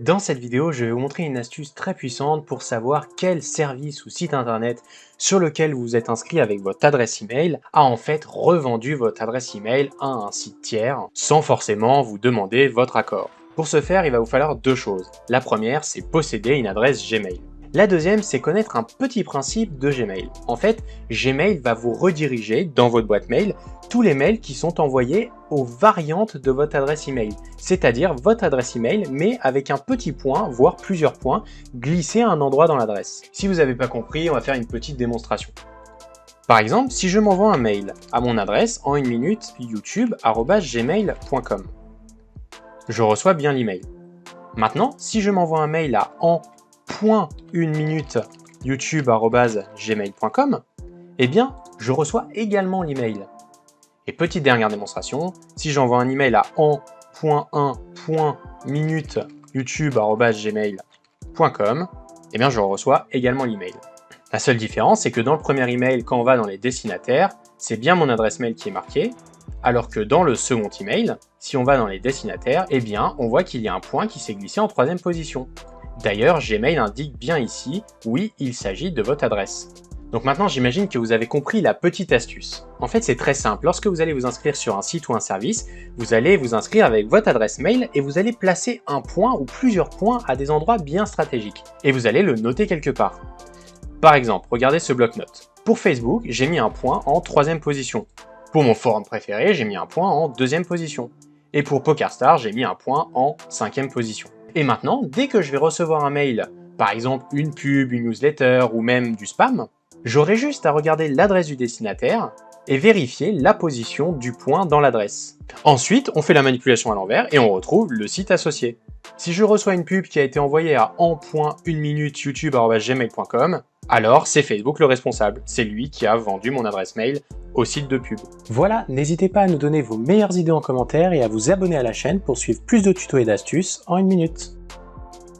Dans cette vidéo, je vais vous montrer une astuce très puissante pour savoir quel service ou site internet sur lequel vous êtes inscrit avec votre adresse email a en fait revendu votre adresse email à un site tiers sans forcément vous demander votre accord. Pour ce faire, il va vous falloir deux choses. La première, c'est posséder une adresse Gmail. La deuxième, c'est connaître un petit principe de Gmail. En fait, Gmail va vous rediriger dans votre boîte mail tous les mails qui sont envoyés aux variantes de votre adresse email, c'est-à-dire votre adresse email, mais avec un petit point, voire plusieurs points, glissés à un endroit dans l'adresse. Si vous n'avez pas compris, on va faire une petite démonstration. Par exemple, si je m'envoie un mail à mon adresse en 1 minute youtube@gmail.com, je reçois bien l'email. Maintenant, si je m'envoie un mail à en.1minute youtube@gmail.com, eh bien, je reçois également l'email. Et petite dernière démonstration, si j'envoie un email à en.1.minute youtube@gmail.com, eh bien, je reçois également l'email. La seule différence, c'est que dans le premier email, quand on va dans les destinataires, c'est bien mon adresse mail qui est marquée, alors que dans le second email, si on va dans les destinataires, eh bien, on voit qu'il y a un point qui s'est glissé en 3e position. D'ailleurs, Gmail indique bien ici, oui, il s'agit de votre adresse. Donc maintenant, j'imagine que vous avez compris la petite astuce. En fait, c'est très simple. Lorsque vous allez vous inscrire sur un site ou un service, vous allez vous inscrire avec votre adresse mail et vous allez placer un point ou plusieurs points à des endroits bien stratégiques. Et vous allez le noter quelque part. Par exemple, regardez ce bloc-notes. Pour Facebook, j'ai mis un point en 3e position. Pour mon forum préféré, j'ai mis un point en 2e position. Et pour PokerStars, j'ai mis un point en 5e position. Et maintenant, dès que je vais recevoir un mail, par exemple une pub, une newsletter ou même du spam, j'aurai juste à regarder l'adresse du destinataire et vérifier la position du point dans l'adresse. Ensuite, on fait la manipulation à l'envers et on retrouve le site associé. Si je reçois une pub qui a été envoyée à en.1minute youtube@gmail.com, alors c'est Facebook le responsable. C'est lui qui a vendu mon adresse mail au site de pub. Voilà, n'hésitez pas à nous donner vos meilleures idées en commentaire et à vous abonner à la chaîne pour suivre plus de tutos et d'astuces en 1 minute.